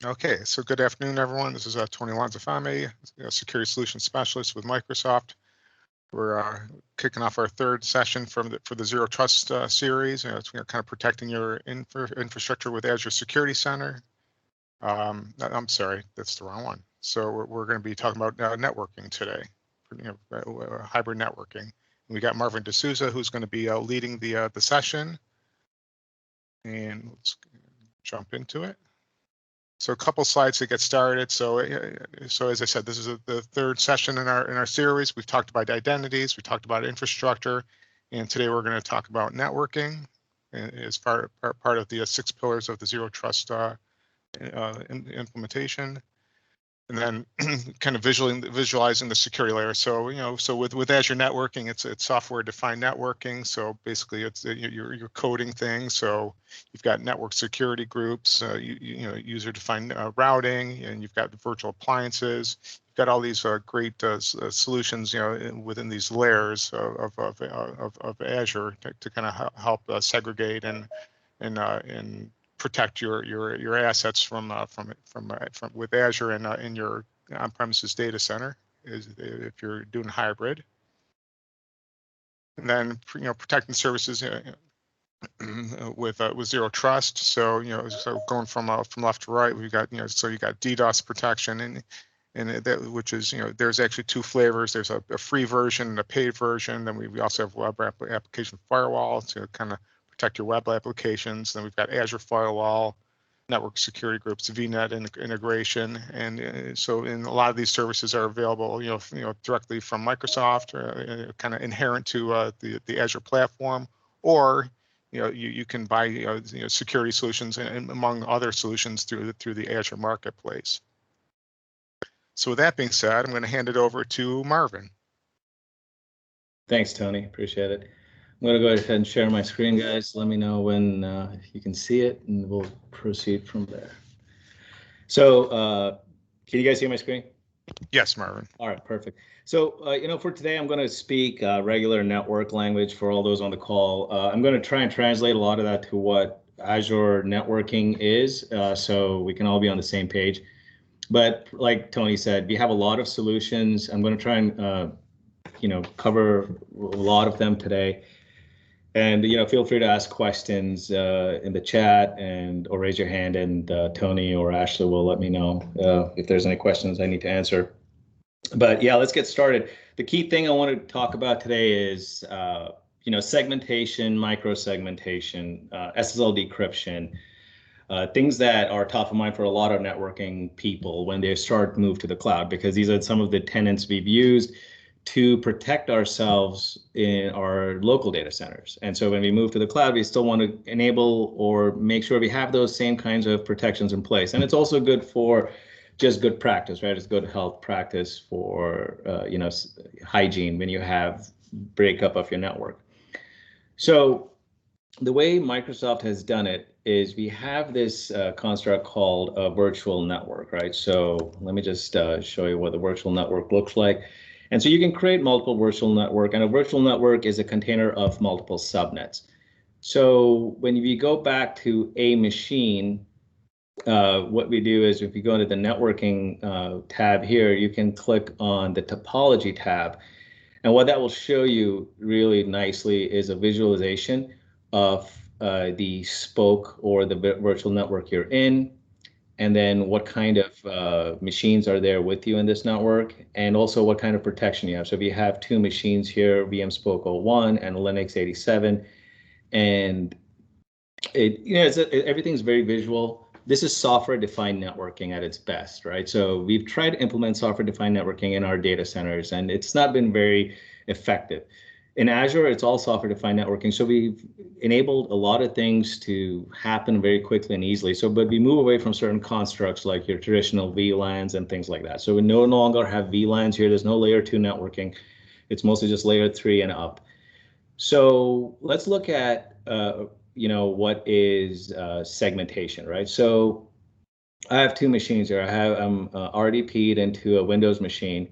Okay, so good afternoon, everyone. This is Tony Lanzafame, Security Solutions Specialist with Microsoft. We're kicking off our third session for the Zero Trust series. It's kind of protecting your infrastructure with Azure Security Center. I'm sorry, that's the wrong one. So we're going to be talking about networking today, hybrid networking. And we got Marvin DSouza, who's going to be leading the session. And let's jump into it. So a couple slides to get started. So as I said, this is the third session in our series. We've talked about identities, we talked about infrastructure, and today we're going to talk about networking as part of the 6 pillars of the Zero Trust implementation. And then kind of visualizing the security layer. So so with Azure networking, it's software-defined networking. So basically, it's you're coding things. So you've got network security groups, user-defined routing, and you've got virtual appliances. You've got all these great solutions, within these layers of Azure to kind of help segregate and protect your assets from with Azure and in your on-premises data center if you're doing hybrid. And then protecting services with Zero Trust. So so going from left to right, we've got so you got DDoS protection and that, which is there's actually 2 flavors. There's a free version and a paid version. Then we also have web application firewall to kind of protect your web applications. Then we've got Azure Firewall, network security groups, VNet integration, and so in a lot of these services are available, directly from Microsoft, kind of inherent to the Azure platform, or you can buy security solutions and among other solutions through the Azure marketplace. So with that being said, I'm going to hand it over to Marvin. Thanks, Tony. Appreciate it. I'm going to go ahead and share my screen, guys. Let me know when if you can see it, and we'll proceed from there. So can you guys see my screen? Yes, Marvin. All right, perfect. So, for today, I'm going to speak regular network language for all those on the call. I'm going to try and translate a lot of that to what Azure networking is, so we can all be on the same page. But like Tony said, we have a lot of solutions. I'm going to try and cover a lot of them today. And feel free to ask questions in the chat or raise your hand, and Tony or Ashley will let me know if there's any questions I need to answer. But yeah, let's get started. The key thing I want to talk about today is segmentation, micro-segmentation, SSL decryption, things that are top of mind for a lot of networking people when they start to move to the cloud, because these are some of the tenets we've used to protect ourselves in our local data centers. And so when we move to the cloud, we still want to enable or make sure we have those same kinds of protections in place. And it's also good for just good practice, right? It's good health practice for hygiene when you have breakup of your network. So the way Microsoft has done it is we have this construct called a virtual network, right? So let me just show you what the virtual network looks like. And so you can create multiple virtual network, and a virtual network is a container of multiple subnets. So when you go back to a machine, what we do is if you go into the networking tab here, you can click on the topology tab. And what that will show you really nicely is a visualization of the spoke or the virtual network you're in, and then what kind of machines are there with you in this network, and also what kind of protection you have. So if you have 2 machines here, VM Spoke 01 and Linux 87, and everything's very visual. This is software-defined networking at its best, right? So we've tried to implement software-defined networking in our data centers, and it's not been very effective. In Azure, it's all software-defined networking. So we've enabled a lot of things to happen very quickly and easily. But we move away from certain constructs like your traditional VLANs and things like that. So we no longer have VLANs here. There's no layer 2 networking. It's mostly just layer 3 and up. So let's look at what is segmentation, right? So I have 2 machines here. I'm RDP'd into a Windows machine,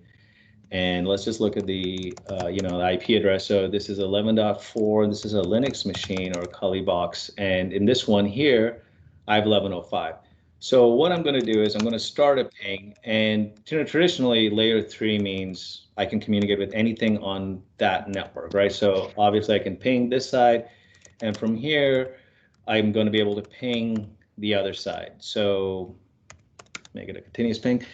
and let's just look at the the IP address. So this is 11.4. This is a Linux machine or a Kali box, and in this one here, I have 11.05. So what I'm going to do is I'm going to start a ping, and traditionally layer 3 means I can communicate with anything on that network, right? So obviously I can ping this side, and from here I'm going to be able to ping the other side. So make it a continuous ping.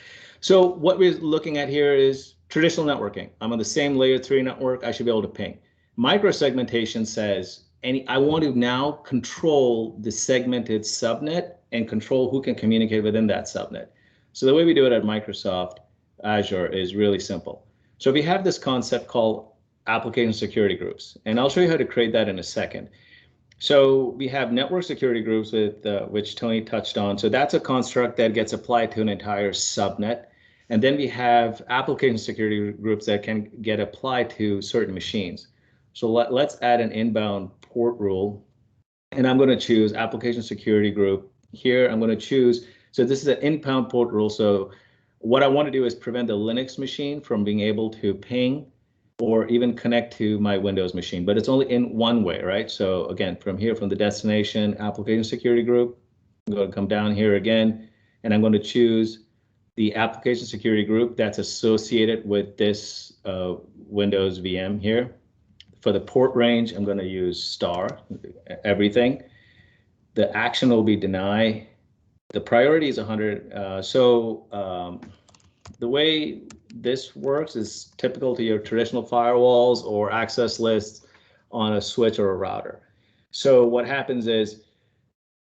So what we're looking at here is traditional networking. I'm on the same layer 3 network. I should be able to ping. Microsegmentation says I want to now control the segmented subnet and control who can communicate within that subnet. So the way we do it at Microsoft Azure is really simple. So we have this concept called application security groups, and I'll show you how to create that in a second. So we have network security groups with which Tony touched on. So that's a construct that gets applied to an entire subnet. And then we have application security groups that can get applied to certain machines. So let's add an inbound port rule. And I'm going to choose application security group. Here I'm going to choose, so this is an inbound port rule. So what I want to do is prevent the Linux machine from being able to ping or even connect to my Windows machine, but it's only in one way, right? So again, from here, from the destination application security group, I'm going to come down here again, and I'm going to choose the application security group that's associated with this Windows VM here. For the port range, I'm going to use star, everything. The action will be deny. The priority is 100. The way this works is typical to your traditional firewalls or access lists on a switch or a router. So what happens is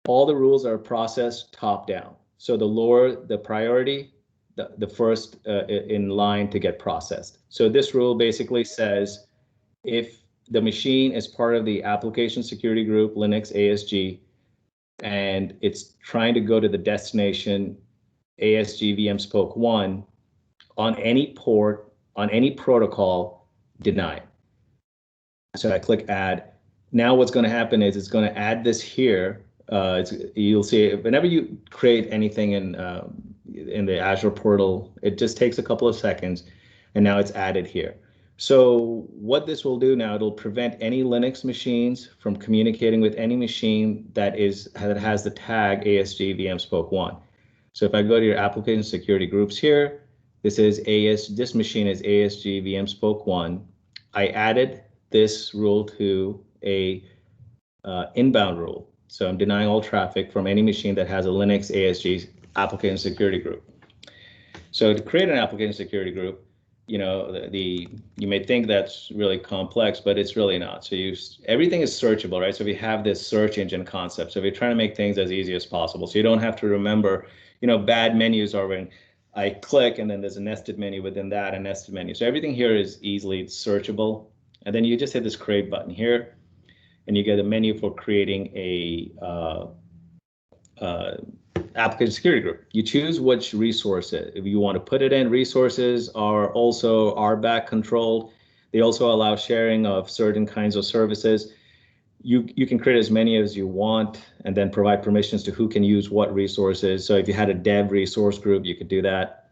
all the rules are processed top down. So the lower the priority, the first in line to get processed. So this rule basically says if the machine is part of the application security group, Linux ASG, and it's trying to go to the destination ASG VM spoke 1, on any port, on any protocol, deny. So I click add. Now what's going to happen is it's going to add this here. You'll see whenever you create anything in the Azure portal, it just takes a couple of seconds, and now it's added here. So what this will do now, it'll prevent any Linux machines from communicating with any machine that has the tag ASG VM spoke 1. So if I go to your application security groups here, this machine is ASG VM spoke 1. I added this rule to a inbound rule. So I'm denying all traffic from any machine that has a Linux ASG application security group. So to create an application security group, you may think that's really complex, but it's really not. So everything is searchable, right? So we have this search engine concept. So we're trying to make things as easy as possible. So you don't have to remember, bad menus are when I click and then there's a nested menu within that, a nested menu. So everything here is easily searchable. And then you just hit this create button here, and you get a menu for creating a application security group. You choose which resources. If you want to put it in, resources are also RBAC controlled. They also allow sharing of certain kinds of services. You can create as many as you want and then provide permissions to who can use what resources. So if you had a dev resource group, you could do that.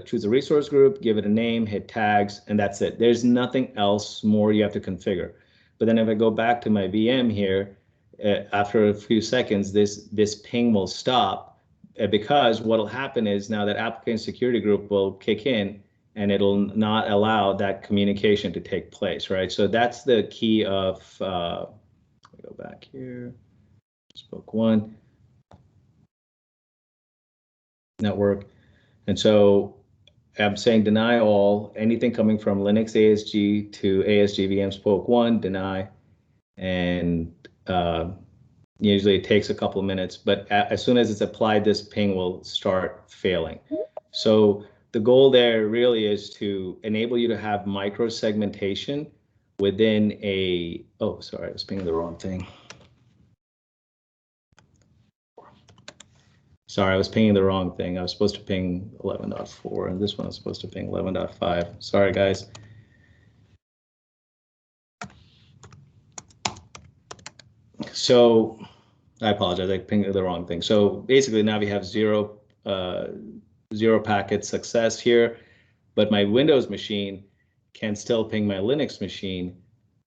Choose a resource group, give it a name, hit tags, and that's it. There's nothing else more you have to configure. But then if I go back to my VM here, after a few seconds, this ping will stop because what will happen is now that application security group will kick in and it'll not allow that communication to take place, right? So that's the key of, let me go back here, spoke 1, network. And so I'm saying deny all, anything coming from Linux ASG to ASG VM spoke 1, deny. And usually it takes a couple of minutes, but as soon as it's applied, this ping will start failing. So the goal there really is to enable you to have micro segmentation within oh, sorry, I was pinging the wrong thing. Sorry, I was pinging the wrong thing. I was supposed to ping 11.4, and this one is supposed to ping 11.5. Sorry, guys. So I apologize, I pinged the wrong thing. So basically now we have zero packet success here, but my Windows machine can still ping my Linux machine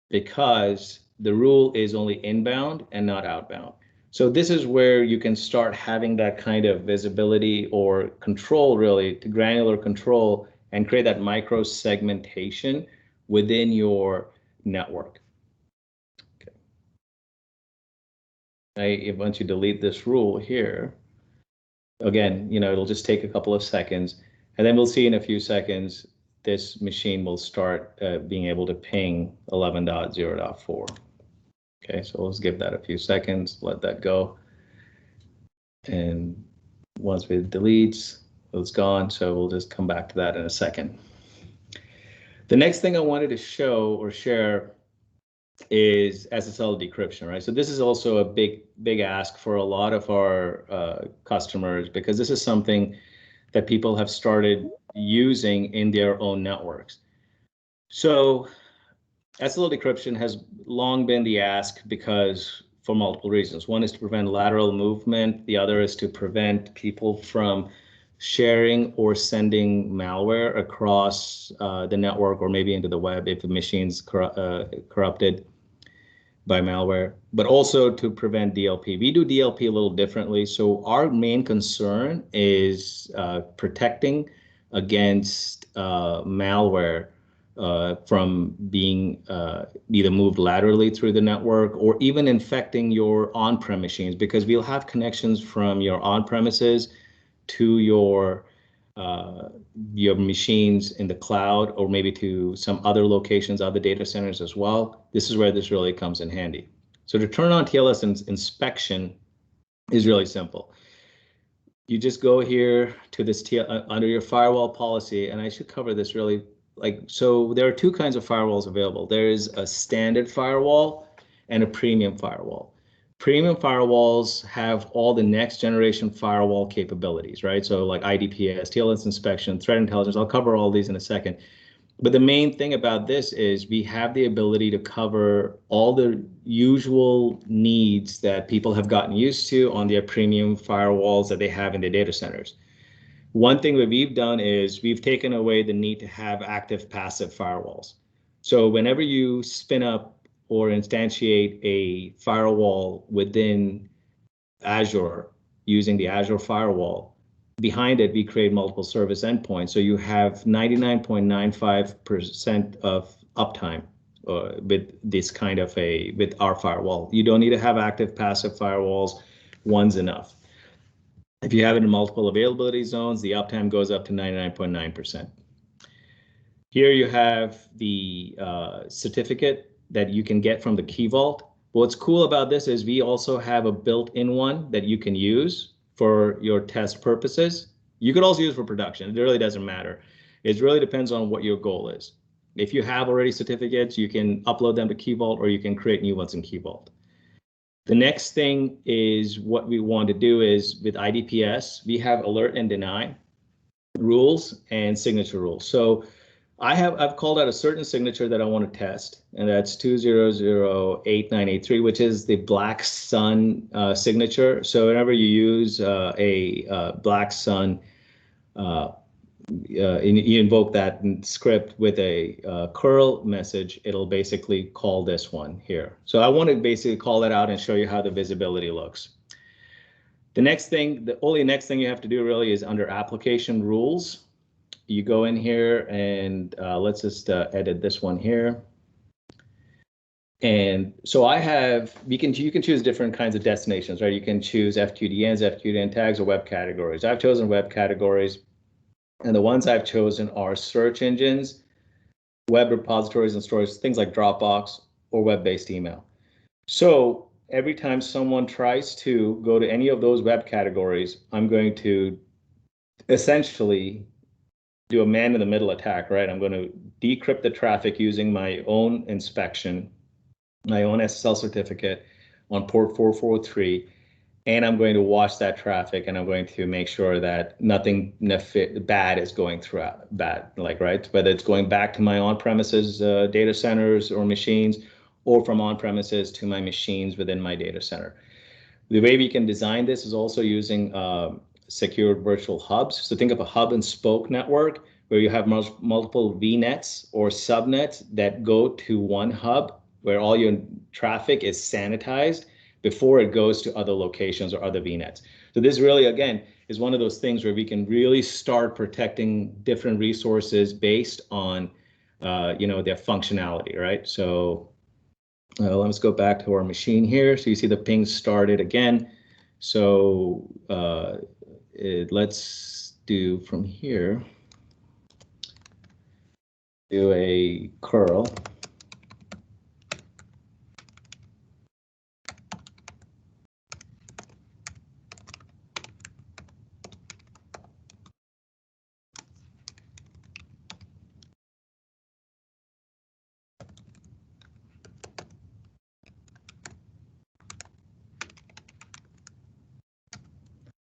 because the rule is only inbound and not outbound. So this is where you can start having that kind of visibility or control, really, to granular control and create that micro segmentation within your network. Okay. Once you delete this rule here, again, it'll just take a couple of seconds, and then we'll see in a few seconds, this machine will start being able to ping 11.0.4. Okay, so let's give that a few seconds, let that go. And once it deletes, it's gone. So we'll just come back to that in a second. The next thing I wanted to show or share is SSL decryption, right? So this is also a big ask for a lot of our customers, because this is something that people have started using in their own networks. So SSL decryption has long been the ask because for multiple reasons. One is to prevent lateral movement. The other is to prevent people from sharing or sending malware across the network or maybe into the web if the machine's corrupted by malware, but also to prevent DLP. We do DLP a little differently. So our main concern is protecting against malware from being either moved laterally through the network or even infecting your on-prem machines, because we'll have connections from your on-premises to your machines in the cloud, or maybe to some other locations, other data centers as well. This is where this really comes in handy. So to turn on TLS inspection is really simple. You just go here to this under your firewall policy, and I should cover this really. So there are two kinds of firewalls available. There is a standard firewall and a premium firewall. Premium firewalls have all the next generation firewall capabilities, right? So like IDPS, TLS inspection, threat intelligence. I'll cover all these in a second. But the main thing about this is we have the ability to cover all the usual needs that people have gotten used to on their premium firewalls that they have in their data centers. One thing that we've done is we've taken away the need to have active passive firewalls. So whenever you spin up or instantiate a firewall within Azure using the Azure firewall, behind it, we create multiple service endpoints. So you have 99.95% of uptime with this kind of with our firewall. You don't need to have active passive firewalls. One's enough. If you have it in multiple availability zones, the uptime goes up to 99.9%. Here you have the certificate that you can get from the Key Vault. What's cool about this is we also have a built-in one that you can use for your test purposes. You could also use it for production. It really doesn't matter. It really depends on what your goal is. If you have already certificates, you can upload them to Key Vault, or you can create new ones in Key Vault. The next thing is what we want to do is with IDPS, we have alert and deny rules and signature rules. So I've called out a certain signature that I want to test, and that's 2008983, which is the Black Sun signature. So whenever you use a Black Sun, you invoke that script with a curl message, it'll basically call this one here. So I want to basically call that out and show you how the visibility looks. The only next thing you have to do really is under application rules. You go in here and let's just edit this one here. And so you can choose different kinds of destinations, right? You can choose FQDNs, FQDN tags, or web categories. I've chosen web categories, and the ones I've chosen are search engines, web repositories and storage, things like Dropbox or web-based email. So every time someone tries to go to any of those web categories, I'm going to essentially do a man-in-the-middle attack, right? I'm going to decrypt the traffic using my own inspection, my own SSL certificate on port 4403, and I'm going to watch that traffic, and I'm going to make sure that nothing bad is going through right? Whether it's going back to my on-premises data centers or machines, or from on-premises to my machines within my data center. The way we can design this is also using secured virtual hubs. So think of a hub and spoke network where you have multiple VNets or subnets that go to one hub where all your traffic is sanitized, before it goes to other locations or other VNets. So this really, again, is one of those things where we can really start protecting different resources based on, their functionality, right? So let's go back to our machine here. So you see the ping started again. So let's do from here, do a curl.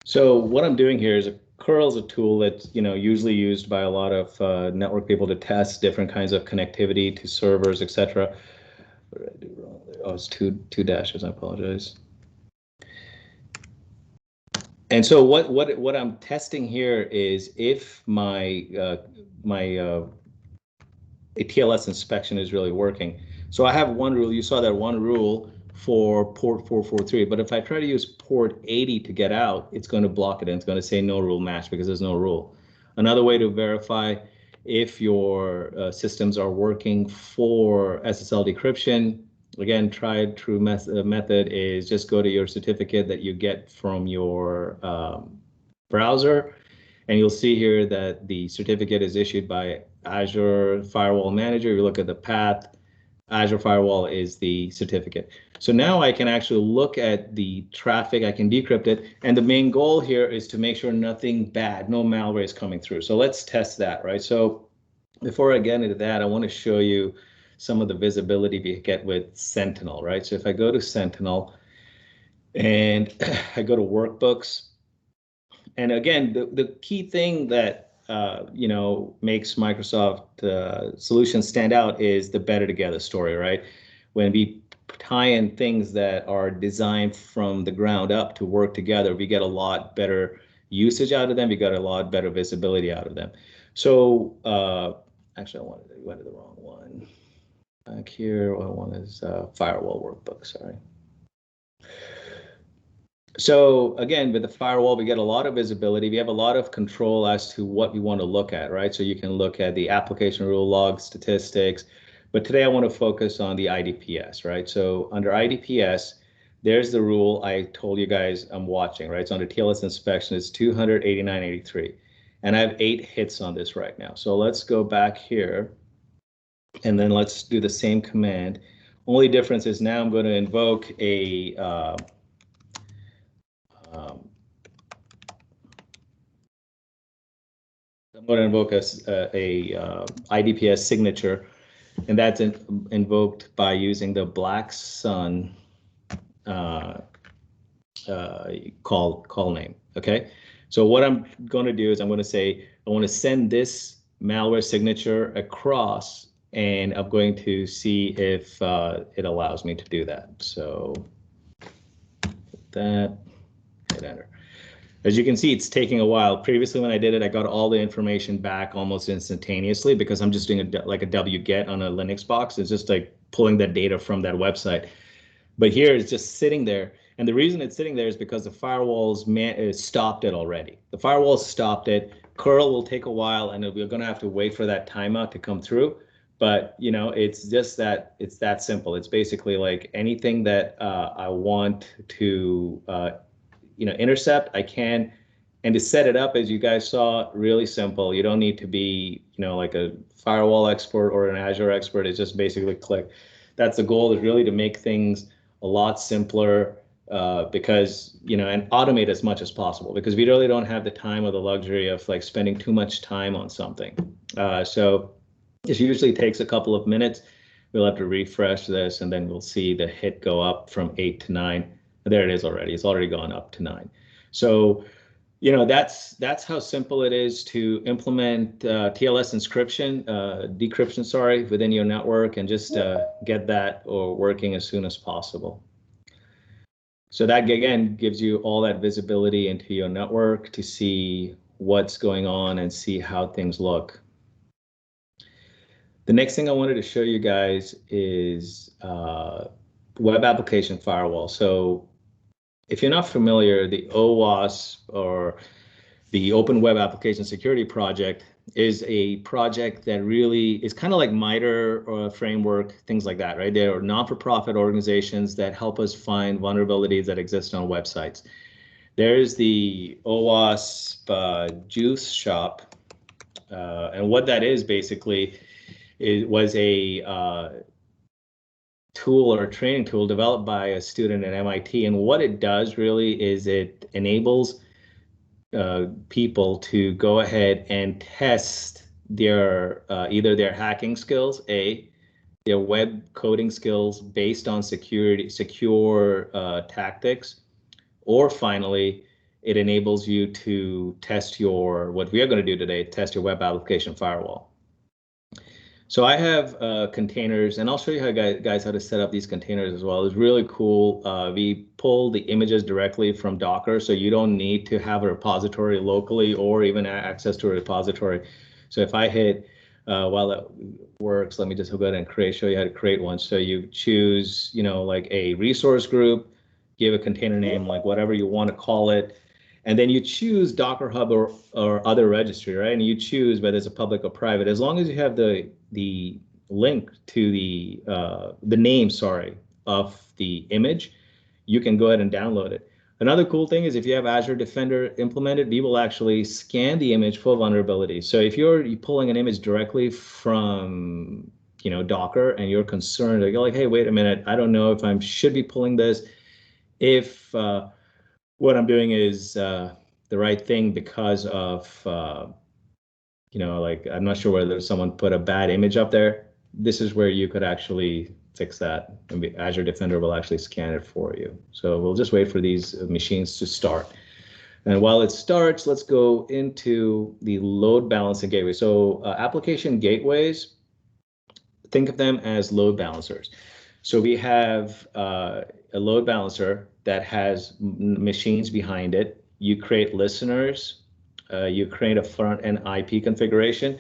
So what I'm doing here is a curl is a tool that's usually used by a lot of network people to test different kinds of connectivity to servers, etc. What did I do wrong there? Oh, it's two dashes. I apologize. And so what I'm testing here is if my TLS inspection is really working. So I have one rule. You saw that one rule for port 443, but if I try to use port 80 to get out, it's going to block it and it's going to say no rule match because there's no rule. Another way to verify if your systems are working for SSL decryption, again, tried true method is just go to your certificate that you get from your browser, and you'll see here that the certificate is issued by Azure Firewall Manager. You look at the path, Azure Firewall is the certificate. So now I can actually look at the traffic, I can decrypt it, and the main goal here is to make sure nothing bad, no malware is coming through. So let's test that, right? So before I get into that, I want to show you some of the visibility we get with Sentinel, right? So if I go to Sentinel and I go to workbooks, and again, the key thing that makes Microsoft solutions stand out is the better together story, right? When we tie in things that are designed from the ground up to work together, we get a lot better usage out of them. We got a lot better visibility out of them. So actually, I went to the wrong one. Back here, what I want is firewall workbook. Sorry. So again, with the firewall, we get a lot of visibility. We have a lot of control as to what we want to look at, right? So you can look at the application rule log statistics, but today I want to focus on the IDPS, right? So under IDPS, there's the rule I told you guys I'm watching, right? So under TLS inspection, it's 289.83, and I have 8 hits on this right now. So let's go back here, and then let's do the same command. Only difference is now I'm going to invoke a I'm going to invoke a IDPS signature, and that's invoked by using the Black Sun call name. Okay, so what I'm going to do is I'm going to say I want to send this malware signature across, and I'm going to see if it allows me to do that. So that, hit enter. As you can see, it's taking a while. Previously, when I did it, I got all the information back almost instantaneously because I'm just doing like a wget on a Linux box. It's just like pulling that data from that website. But here it's just sitting there. And the reason it's sitting there is because the firewall's stopped it already. The firewall stopped it. Curl will take a while, and we're going to have to wait for that timeout to come through. But it's just that it's that simple. It's basically like anything that I want to intercept, I can. And to set it up, as you guys saw, really simple. You don't need to be, like a firewall expert or an Azure expert. It's just basically click. That's the goal, is really to make things a lot simpler because, and automate as much as possible, because we really don't have the time or the luxury of like spending too much time on something. So this usually takes a couple of minutes. We'll have to refresh this, and then we'll see the hit go up from 8 to 9. There it is already. It's already gone up to 9. So, that's how simple it is to implement TLS decryption, within your network, and just get that working as soon as possible. So that, again, gives you all that visibility into your network to see what's going on and see how things look. The next thing I wanted to show you guys is web application firewall. So if you're not familiar, the OWASP, or the Open Web Application Security Project, is a project that really is kind of like MITRE or framework, things like that, right? They are non-for-profit organizations that help us find vulnerabilities that exist on websites. There's the OWASP Juice Shop, and what that is basically, it was a tool or a training tool developed by a student at MIT. And what it does really is it enables people to go ahead and test their either their hacking skills, their web coding skills based on secure tactics, or finally, it enables you to test what we are going to do today, test your web application firewall. So I have containers, and I'll show you guys how to set up these containers as well. It's really cool. We pull the images directly from Docker, so you don't need to have a repository locally or even access to a repository. So if I hit, while it works, let me just go ahead and show you how to create one. So you choose, like a resource group, give a container name, like whatever you want to call it. And then you choose Docker Hub or other registry, right? And you choose whether it's a public or private, as long as you have the link to the name, of the image, you can go ahead and download it. Another cool thing is if you have Azure Defender implemented, we will actually scan the image for vulnerabilities. So if you're pulling an image directly from Docker and you're concerned, you're like, hey, wait a minute, I don't know if I should be pulling this. If what I'm doing is the right thing because of, like, I'm not sure whether someone put a bad image up there. This is where you could actually fix that. And Azure Defender will actually scan it for you. So we'll just wait for these machines to start. And while it starts, let's go into the load balancing gateway. So application gateways, think of them as load balancers. So we have a load balancer that has machines behind it. You create listeners, you create a front-end IP configuration.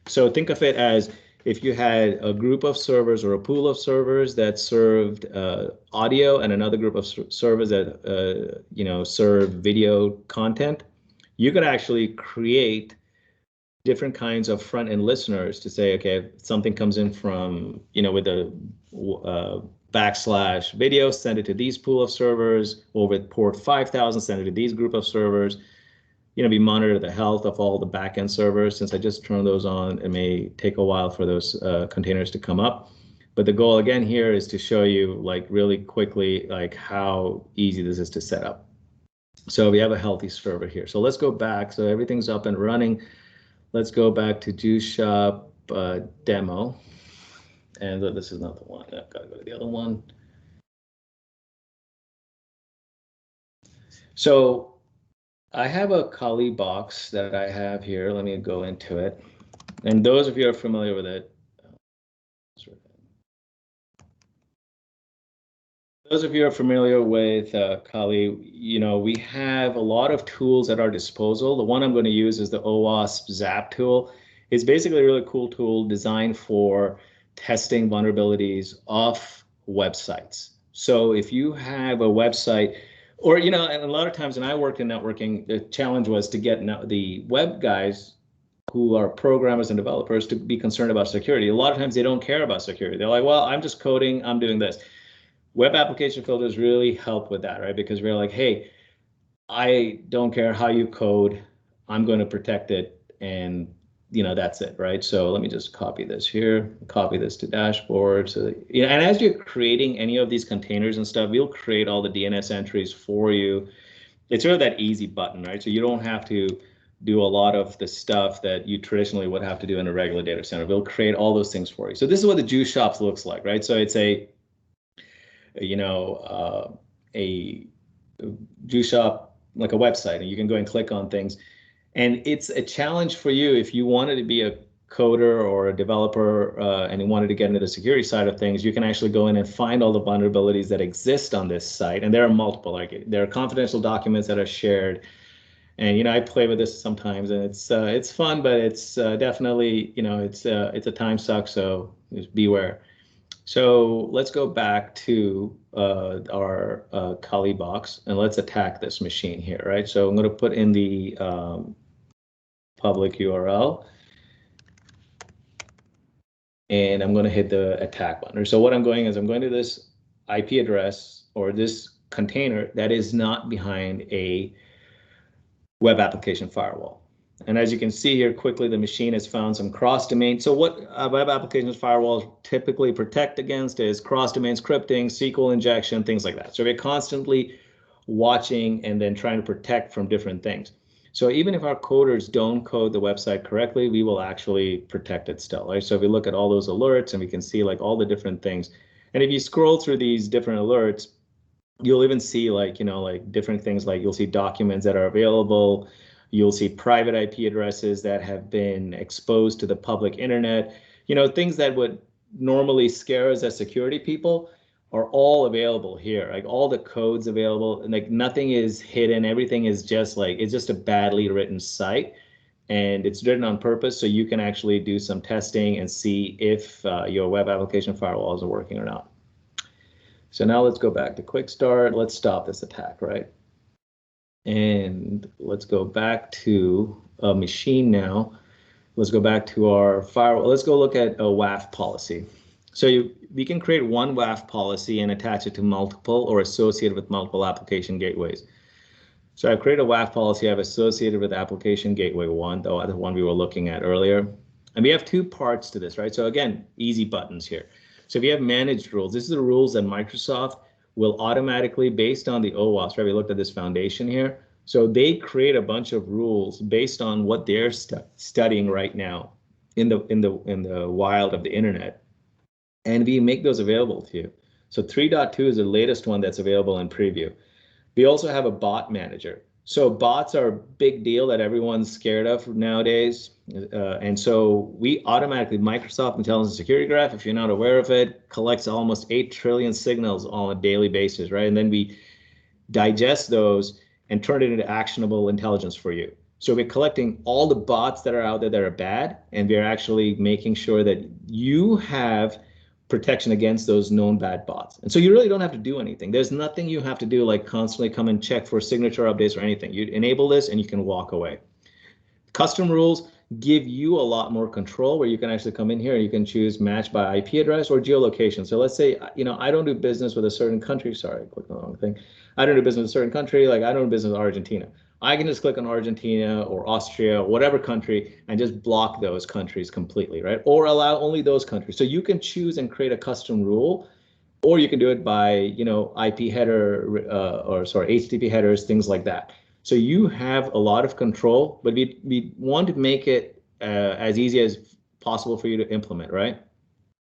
So think of it as if you had a group of servers or a pool of servers that served audio and another group of servers that serve video content, you could actually create different kinds of front-end listeners to say, okay, if something comes in from, with a / video, send it to these pool of servers, or with port 5000, send it to these group of servers. We monitor the health of all the backend servers. Since I just turned those on, it may take a while for those containers to come up. But the goal again here is to show you, like, really quickly, like how easy this is to set up. So we have a healthy server here. So let's go back. So everything's up and running. Let's go back to Juice Shop demo. And this is not the one. I've got to go to the other one. So I have a Kali box that I have here. Let me go into it. And those of you who are familiar with it, Kali, we have a lot of tools at our disposal. The one I'm going to use is the OWASP Zap tool. It's basically a really cool tool designed for testing vulnerabilities of websites. So if you have a website, or, and a lot of times when I worked in networking, the challenge was to get the web guys who are programmers and developers to be concerned about security. A lot of times they don't care about security. They're like, well, I'm just coding, I'm doing this. Web application filters really help with that, right? Because we're like, hey, I don't care how you code, I'm going to protect it, and that's it, right? So let me just copy this here, copy this to dashboard. So and as you're creating any of these containers and stuff, we'll create all the DNS entries for you. It's sort of that easy button, right? So you don't have to do a lot of the stuff that you traditionally would have to do in a regular data center. We'll create all those things for you. So this is what the Juice Shops looks like, right? So it's a Juice Shop, like a website, and you can go and click on things. And it's a challenge for you if you wanted to be a coder or a developer and you wanted to get into the security side of things. You can actually go in and find all the vulnerabilities that exist on this site, and there are multiple. Like, there are confidential documents that are shared, and I play with this sometimes, and it's fun, but it's definitely it's a time suck. So just beware. So let's go back to our Kali box and let's attack this machine here, right? So I'm going to put in the public URL and I'm going to hit the attack button. So what I'm going is I'm going to this IP address or this container that is not behind a web application firewall. And as you can see here, quickly the machine has found some cross-domain. So what web applications firewalls typically protect against is cross-domain scripting, SQL injection, things like that. So we're constantly watching and then trying to protect from different things. So even if our coders don't code the website correctly, we will actually protect it still, right? So if we look at all those alerts and we can see like all the different things. And if you scroll through these different alerts, you'll even see like, like different things, like you'll see documents that are available. You'll see private IP addresses that have been exposed to the public internet. Things that would normally scare us as security people are all available here. Like all the codes available, and like nothing is hidden. Everything is just like, it's just a badly written site. And it's written on purpose so you can actually do some testing and see if your web application firewalls are working or not. So now let's go back to quick start. Let's stop this attack, right? And let's go back to a machine now. Let's go back to our firewall. Let's go look at a WAF policy. So we can create one WAF policy and attach it to multiple or associated with multiple application gateways. So I create a WAF policy I've associated with application gateway 1, the other one we were looking at earlier. And we have two parts to this, right? So again, easy buttons here. So if you have managed rules, this is the rules that Microsoft will automatically, based on the OWASP, right? We looked at this foundation here. So they create a bunch of rules based on what they're studying right now in the wild of the internet, and we make those available to you. So 3.2 is the latest one that's available in preview. We also have a bot manager. So bots are a big deal that everyone's scared of nowadays. And so we automatically, Microsoft Intelligence Security Graph, if you're not aware of it, collects almost 8 trillion signals on a daily basis, right? And then we digest those and turn it into actionable intelligence for you. So we're collecting all the bots that are out there that are bad, and we're actually making sure that you have protection against those known bad bots. And so you really don't have to do anything. There's nothing you have to do, like constantly come and check for signature updates or anything. You enable this and you can walk away. Custom rules give you a lot more control, where you can actually come in here and you can choose match by IP address or geolocation. So let's say, I don't do business with a certain country. Sorry, I clicked on the wrong thing. I don't do business with a certain country. Like I don't do business with Argentina. I can just click on Argentina or Austria, whatever country, and just block those countries completely, right? Or allow only those countries. So you can choose and create a custom rule, or you can do it by, IP header HTTP headers, things like that. So you have a lot of control, but we want to make it as easy as possible for you to implement, right?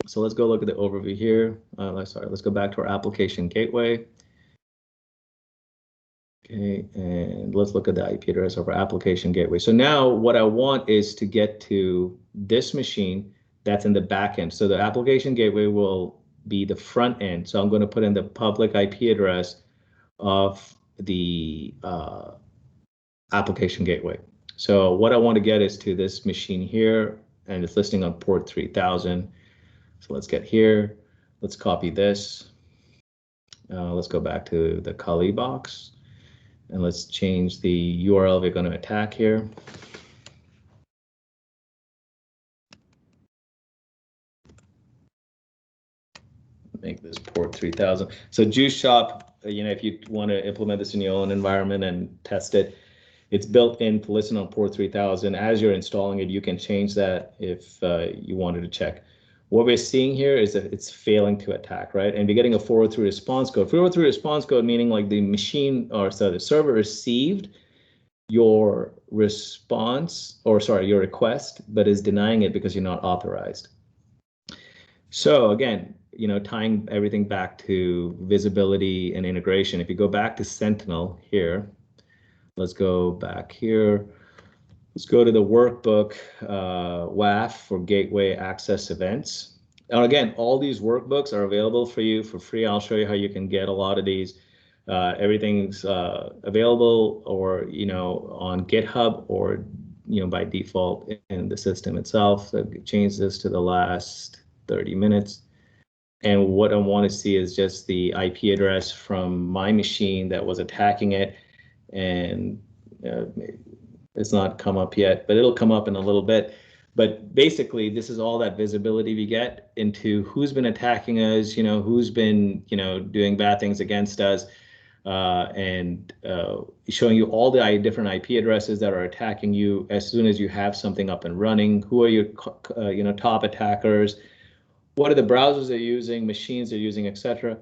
So let's go look at the overview here. Let's go back to our application gateway. Okay, and let's look at the IP address of our application gateway. So now what I want is to get to this machine that's in the back end. So the application gateway will be the front end. So I'm going to put in the public IP address of the application gateway. So what I want to get is to this machine here, and it's listing on port 3000. So let's get here. Let's copy this. Let's go back to the Kali box. And let's change the URL we're going to attack here. Make this port 3000. So Juice Shop, if you want to implement this in your own environment and test it, it's built in to listen on port 3000. As you're installing it, you can change that if you wanted to check. What we're seeing here is that it's failing to attack, right? And we're getting a 403 response code. 403 response code meaning like the machine, or so the server received your response, or sorry, your request, but is denying it because you're not authorized. So again, tying everything back to visibility and integration. If you go back to Sentinel here, let's go back here. Let's go to the workbook WAF for gateway access events. And again, all these workbooks are available for you for free. I'll show you how you can get a lot of these. Everything's available, or on GitHub, or by default in the system itself. So change this to the last 30 minutes. And what I want to see is just the IP address from my machine that was attacking it. And it's not come up yet, but it'll come up in a little bit. But basically, this is all that visibility we get into who's been attacking us, who's been, doing bad things against us, and showing you all the different IP addresses that are attacking you as soon as you have something up and running. Who are your, top attackers? What are the browsers they're using, machines they're using, etc.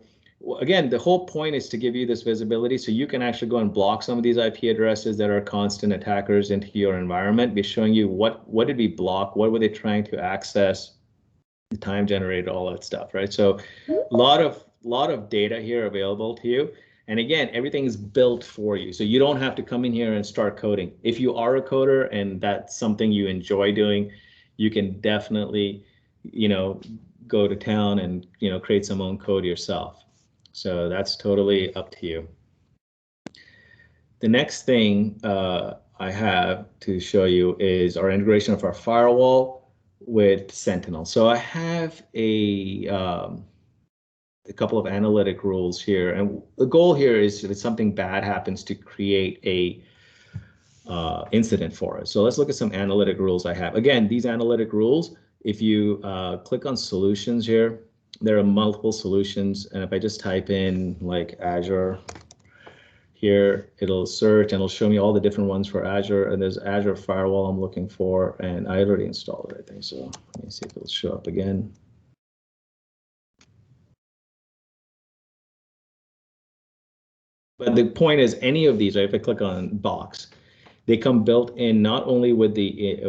Again, the whole point is to give you this visibility so you can actually go and block some of these IP addresses that are constant attackers into your environment. Be showing you what did we block, what were they trying to access, the time generated, all that stuff, right? So a lot of data here available to you. And again, everything is built for you. So you don't have to come in here and start coding. If you are a coder and that's something you enjoy doing, you can definitely, go to town and, create some own code yourself. So that's totally up to you. The next thing I have to show you is our integration of our firewall with Sentinel. So I have a couple of analytic rules here, and the goal here is if something bad happens to create a incident for us. So let's look at some analytic rules I have. Again, these analytic rules, if you click on solutions here, there are multiple solutions. And if I just type in like Azure here, it'll search and it'll show me all the different ones for Azure. And there's Azure Firewall I'm looking for, and I already installed it, I think. So let me see if it'll show up again. But the point is, any of these, right, if I click on box, they come built in not only with the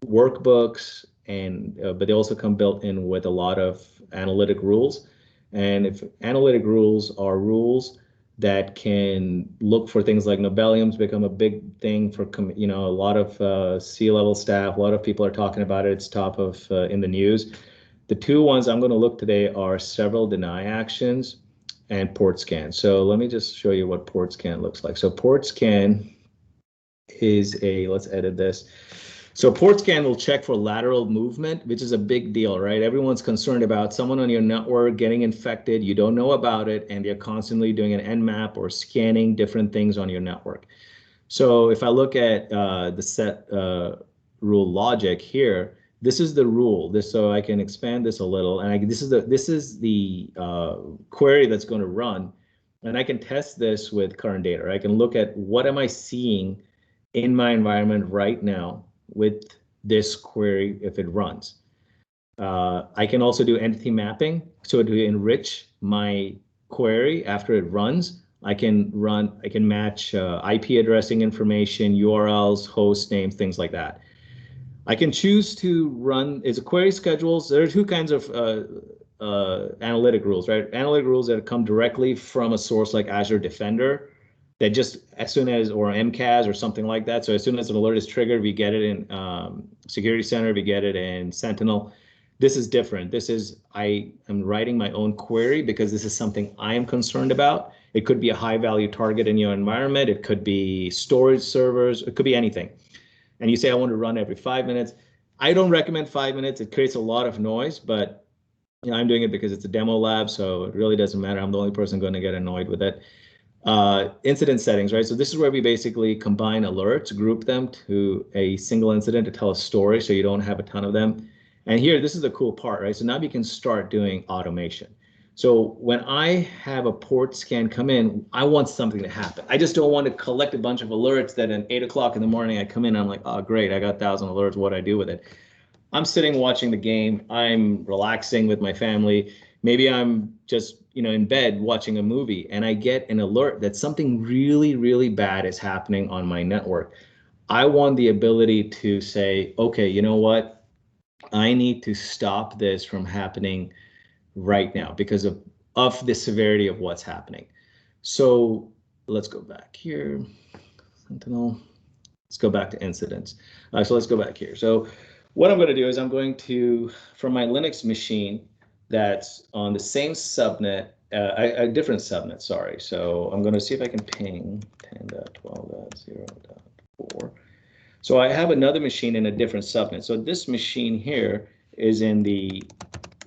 workbooks, and but they also come built in with a lot of analytic rules. And if analytic rules are rules that can look for things like Nobeliums, become a big thing for a lot of C-level staff. A lot of people are talking about it. It's top of in the news. The two ones I'm going to look today are several deny actions and port scan. So let me just show you what port scan looks like. So port scan is let's edit this. So port scan will check for lateral movement, which is a big deal, right? Everyone's concerned about someone on your network getting infected. You don't know about it, and they're constantly doing an nmap or scanning different things on your network. So if I look at the set rule logic here, this is the rule. So I can expand this a little, and this is the query that's going to run, and I can test this with current data. I can look at what am I seeing in my environment right now with this query if it runs. I can also do entity mapping. So to enrich my query after it runs, I can match IP addressing information, URLs, host names, things like that. I can choose to run, it's a query schedules. There are two kinds of analytic rules, right? Analytic rules that come directly from a source like Azure Defender, that just as soon as, or MCAS or something like that. So as soon as an alert is triggered, we get it in Security Center, we get it in Sentinel. This is different. This is, I am writing my own query because this is something I am concerned about. It could be a high value target in your environment. It could be storage servers. It could be anything. And you say, I want to run every 5 minutes. I don't recommend 5 minutes. It creates a lot of noise, but I'm doing it because it's a demo lab, so it really doesn't matter. I'm the only person going to get annoyed with it. Incident settings, right? So this is where we basically combine alerts, group them to a single incident to tell a story, so you don't have a ton of them. And here, this is the cool part, right? So now we can start doing automation. So when I have a port scan come in, I want something to happen. I just don't want to collect a bunch of alerts that at 8 o'clock in the morning I come in and I'm like, oh, great, I got 1,000 alerts. What do I do with it? I'm sitting watching the game. I'm relaxing with my family. Maybe I'm just, in bed watching a movie, and I get an alert that something really, really bad is happening on my network. I want the ability to say, okay, you know what? I need to stop this from happening right now because of the severity of what's happening. So let's go back here. Sentinel. Let's go back to incidents. So let's go back here. So what I'm going to do is I'm going to, from my Linux machine that's on the same subnet, a different subnet, sorry. So I'm going to see if I can ping 10.12.0.4. So I have another machine in a different subnet. So this machine here is in the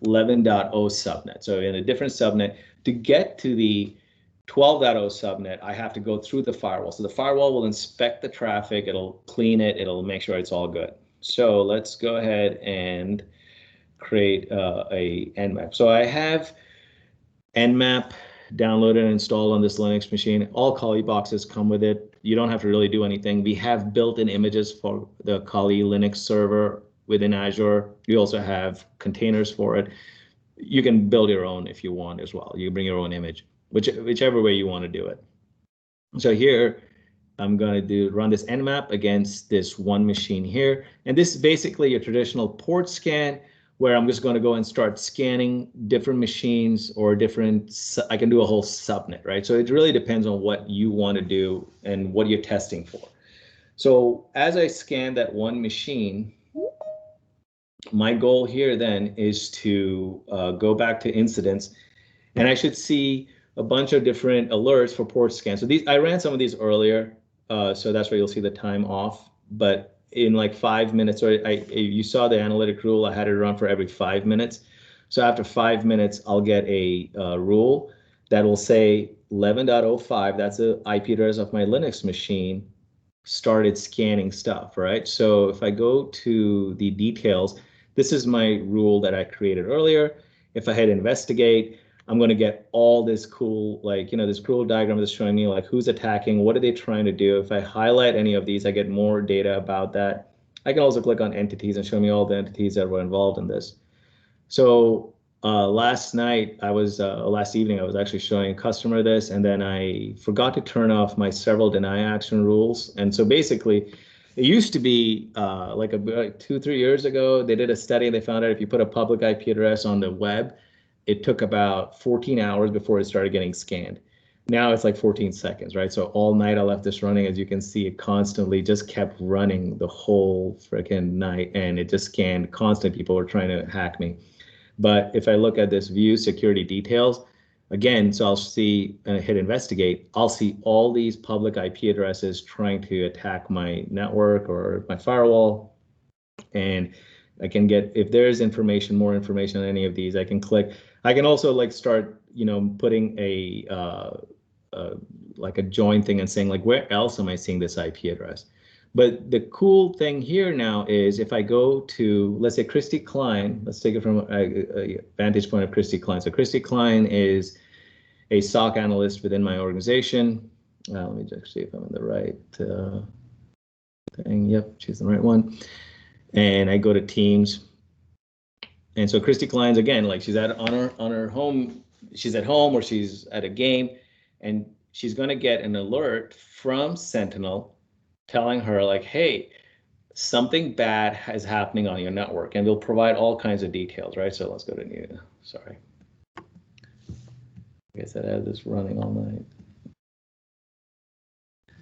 11.0 subnet. So in a different subnet, to get to the 12.0 subnet, I have to go through the firewall. So the firewall will inspect the traffic, it'll clean it, it'll make sure it's all good. So let's go ahead and create a Nmap. So I have Nmap downloaded and installed on this Linux machine. All Kali boxes come with it. You don't have to really do anything. We have built-in images for the Kali Linux server within Azure. We also have containers for it. You can build your own if you want as well. You bring your own image, whichever way you want to do it. So here, I'm going to run this Nmap against this one machine here. And this is basically a traditional port scan where I'm just going to go and start scanning different machines or I can do a whole subnet, right? So it really depends on what you want to do and what you're testing for. So as I scan that one machine, my goal here then is to go back to incidents, and I should see a bunch of different alerts for port scan. So I ran some of these earlier, so that's where you'll see the time off. But in like 5 minutes, or you saw the analytic rule, I had it run for every 5 minutes. So after 5 minutes, I'll get a rule that will say 11.05, that's the IP address of my Linux machine, started scanning stuff, right? So if I go to the details, this is my rule that I created earlier. If I hit investigate, I'm going to get all this cool, like, this cool diagram that's showing me like who's attacking, what are they trying to do. If I highlight any of these, I get more data about that. I can also click on entities and show me all the entities that were involved in this. So last evening, I was actually showing a customer this, and then I forgot to turn off my several deny action rules. And so basically, it used to be like 2-3 years ago, they did a study and they found out if you put a public IP address on the web, it took about 14 hours before it started getting scanned. Now it's like 14 seconds, right? So all night I left this running. As you can see, it constantly just kept running the whole freaking night, and it just scanned constant. People were trying to hack me. But if I look at this view security details, again, so I'll see and hit investigate, I'll see all these public IP addresses trying to attack my network or my firewall. And I can get, if there's more information on any of these, I can click. I can also like start, putting like a join thing and saying like, where else am I seeing this IP address? But the cool thing here now is if I go to, let's say Christy Klein, let's take it from a vantage point of Christy Klein. So Christy Klein is a SOC analyst within my organization. Let me just see if I'm in the right thing. Yep, she's the right one. And I go to Teams. And so Christy Klein's, again, like she's on her home, she's at home or she's at a game, and she's going to get an alert from Sentinel telling her like, hey, something bad is happening on your network, and they'll provide all kinds of details, right? So let's go to new, sorry. I guess I have this running all night.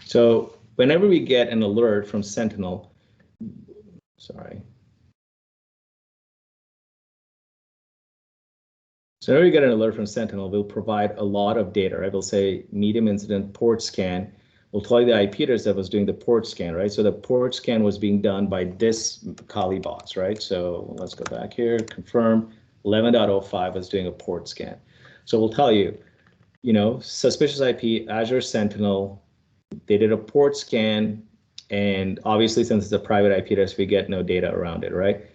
So whenever we get an alert from Sentinel, sorry. So whenever we get an alert from Sentinel, we'll provide a lot of data, right? We'll say medium incident port scan. We'll tell you the IP address that was doing the port scan, right? So the port scan was being done by this Kali box, right? So let's go back here, confirm 11.05 was doing a port scan. So we'll tell you, suspicious IP, Azure Sentinel, they did a port scan, and obviously since it's a private IP address, we get no data around it, right?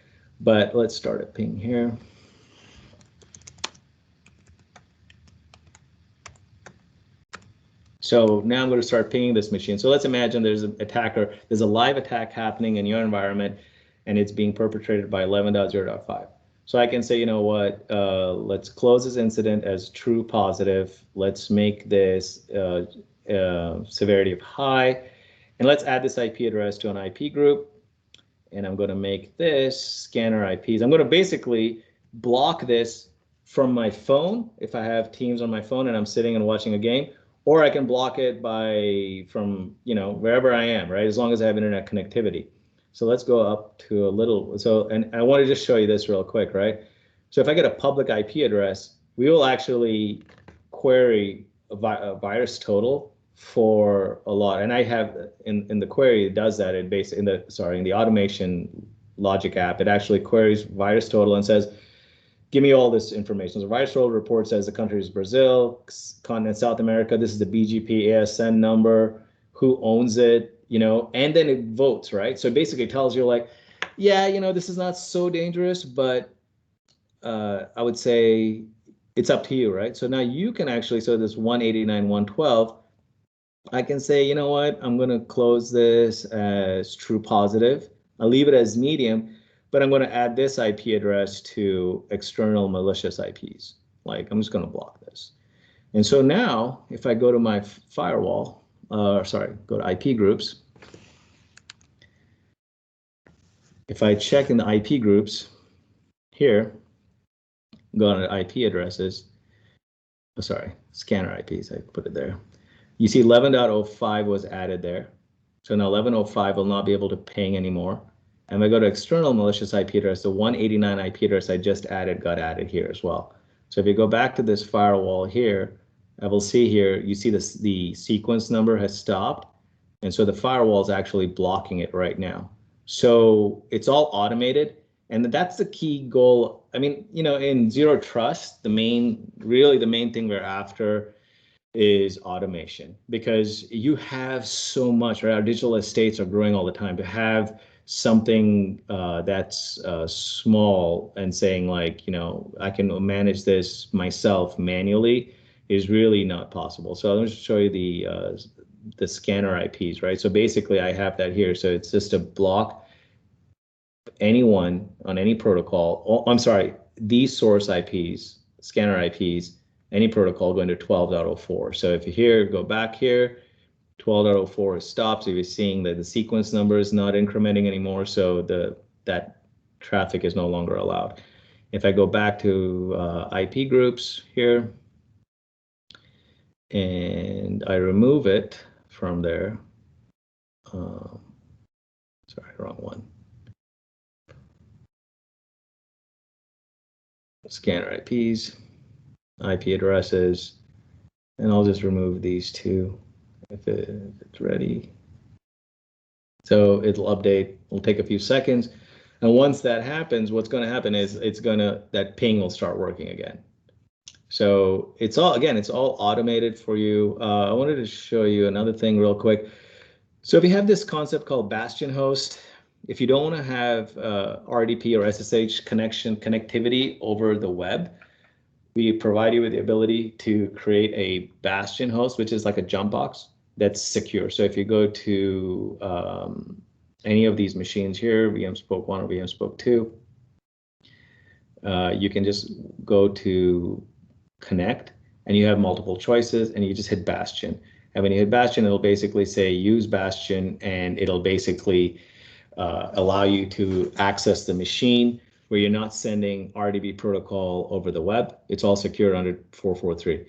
But let's start a ping here. So now I'm going to start pinging this machine. So let's imagine there's an attacker, there's a live attack happening in your environment, and it's being perpetrated by 11.0.5. So I can say, let's close this incident as true positive. Let's make this severity of high, and let's add this IP address to an IP group. And I'm going to make this scanner IPs. I'm going to basically block this from my phone if I have Teams on my phone and I'm sitting and watching a game. Or I can block it from wherever I am, right? As long as I have internet connectivity. So let's go up to a little, and I want to just show you this real quick, right? So if I get a public IP address, we will actually query a virus total for a lot. And I have in the query, it does that. It basically in the automation logic app, it actually queries virus total and says, give me all this information. So virus role report says the country is Brazil, continent South America. This is the BGP ASN number, who owns it, you know, and then it votes, right? So it basically tells you like, yeah, you know, this is not so dangerous, but I would say it's up to you, right? So now you can actually, so this 189.112, I can say, you know what, I'm going to close this as true positive. I'll leave it as medium, but I'm going to add this IP address to external malicious IPs. Like, I'm just going to block this. And so now, if I go to my firewall, go to IP groups. If I check in the IP groups here, go on to IP addresses, scanner IPs, I put it there. You see 11.05 was added there. So now 11.05 will not be able to ping anymore. And if I go to external malicious IP address, the 189 IP address I just added got added here as well. So if you go back to this firewall here, I will see here, you see this, the sequence number has stopped. And so the firewall is actually blocking it right now. So it's all automated. And that's the key goal. I mean, you know, in Zero Trust, really the main thing we're after is automation, because you have so much, right? Our digital estates are growing all the time. To have something that's small and saying like, you know, I can manage this myself manually is really not possible. So let me just show you the scanner IPs, right? So basically I have that here. So it's just to block anyone on any protocol. Oh, I'm sorry, these source IPs, scanner IPs, any protocol going to 12.04. So if you here, go back here, 12.04 stops. So you're seeing that the sequence number is not incrementing anymore. So that traffic is no longer allowed. If I go back to IP groups here, and I remove it from there, sorry, wrong one. Scanner IPs, IP addresses, and I'll just remove these two if it's ready. So it'll update, it'll take a few seconds. And once that happens, what's going to happen is that ping will start working again. So it's all automated for you. I wanted to show you another thing real quick. So if you have this concept called Bastion host, if you don't want to have RDP or SSH connectivity over the web, we provide you with the ability to create a Bastion host, which is like a jump box that's secure. So if you go to any of these machines here, VM-Spoke 1 or VM-Spoke 2, you can just go to connect, and you have multiple choices, and you just hit Bastion. And when you hit Bastion, it'll basically say use Bastion, and it'll basically allow you to access the machine where you're not sending RDP protocol over the web. It's all secure under 443.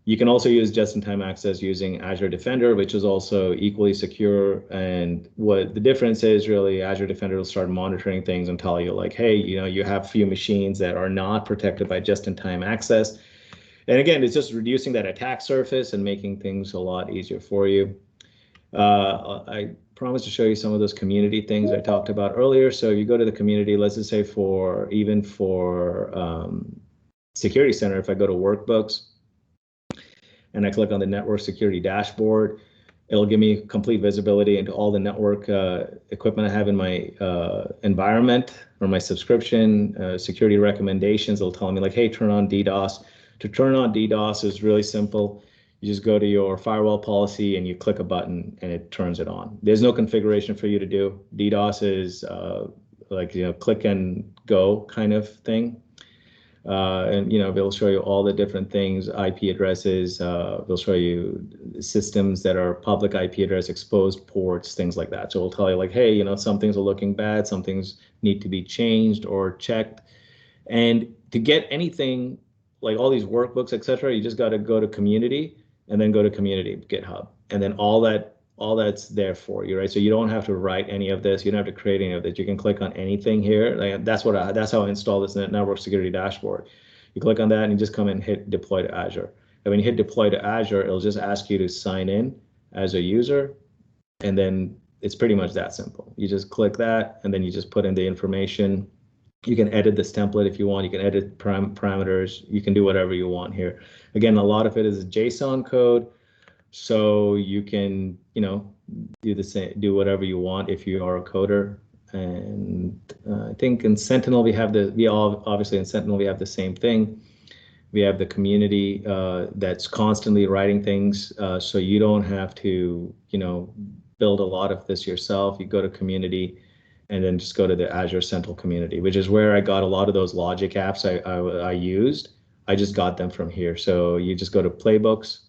You can also use just-in-time access using Azure Defender, which is also equally secure. And what the difference is really, Azure Defender will start monitoring things and tell you like, hey, you know, you have a few machines that are not protected by just-in-time access. And again, it's just reducing that attack surface and making things a lot easier for you. I promised to show you some of those community things I talked about earlier. So you go to the community, let's just say for Security Center, if I go to workbooks and I click on the network security dashboard, it'll give me complete visibility into all the network equipment I have in my environment or my subscription, security recommendations. It'll tell me like, hey, turn on DDoS. To turn on DDoS is really simple. You just go to your firewall policy and you click a button and it turns it on. There's no configuration for you to do. DDoS is like, you know, click and go kind of thing. And, you know, they'll show you all the different things, IP addresses. They'll show you systems that are public IP address, exposed ports, things like that. So it'll tell you like, hey, you know, some things are looking bad, some things need to be changed or checked. And to get anything like all these workbooks, etc., you just got to go to community and then go to community GitHub, and then all that's there for you, right? So you don't have to write any of this. You don't have to create any of this. You can click on anything here. Like that's how I install this network security dashboard. You click on that and you just come and hit deploy to Azure. And when you hit deploy to Azure, it'll just ask you to sign in as a user, and then it's pretty much that simple. You just click that, and then you just put in the information You can edit this template if you want. You can edit parameters. You can do whatever you want here. Again, a lot of it is JSON code, so you can, do the same, do whatever you want if you are a coder. And I think in Sentinel obviously in Sentinel we have the same thing. We have the community that's constantly writing things, so you don't have to, build a lot of this yourself. You go to community, and then just go to the Azure Central community, which is where I got a lot of those logic apps I used. I just got them from here. So you just go to playbooks,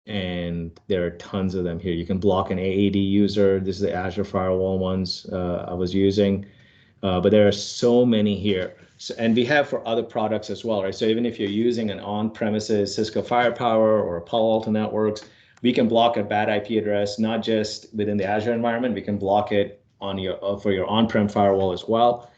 and there are tons of them here. You can block an AAD user. This is the Azure Firewall ones I was using, but there are so many here. So, and we have for other products as well, right? So even if you're using an on-premises Cisco Firepower or Palo Alto Networks, we can block a bad IP address, not just within the Azure environment. We can block it on your for your on-prem firewall as well.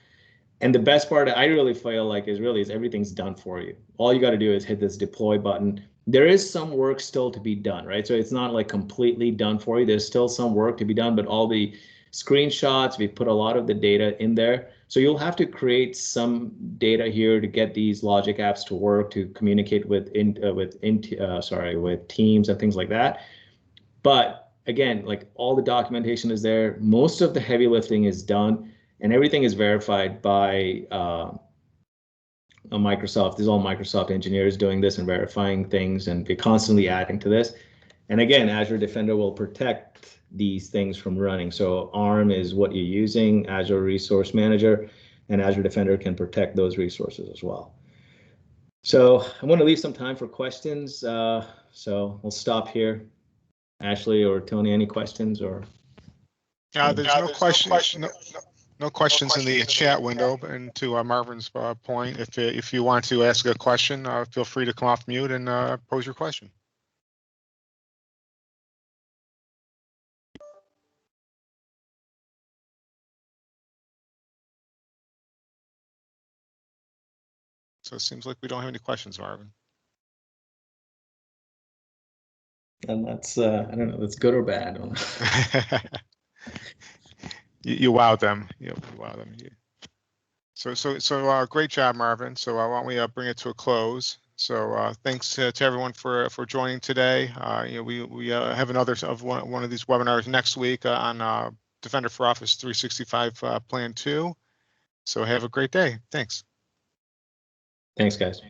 And the best part I really feel like is everything's done for you. All you got to do is hit this deploy button. There is some work still to be done, right? So it's not like completely done for you. There's still some work to be done, but all the screenshots, we put a lot of the data in there. So you'll have to create some data here to get these logic apps to work, to communicate with Teams and things like that. But again, like all the documentation is there. Most of the heavy lifting is done, and everything is verified by Microsoft. There's all Microsoft engineers doing this and verifying things, and we're constantly adding to this. And again, Azure Defender will protect these things from running. So ARM is what you're using, Azure Resource Manager, and Azure Defender can protect those resources as well. So I'm going to leave some time for questions. So we'll stop here. Ashley or Tony, any questions? Or there's no questions. No questions in the chat window. And to Marvin's point, if you want to ask a question, feel free to come off mute and pose your question. So it seems like we don't have any questions, Marvin. And that's I don't know, that's good or bad. You wowed them. You wowed them. So great job, Marvin. So why don't we bring it to a close? So thanks to everyone for joining today. We have another of one of these webinars next week on Defender for Office 365 Plan 2. So have a great day. Thanks. Thanks, guys.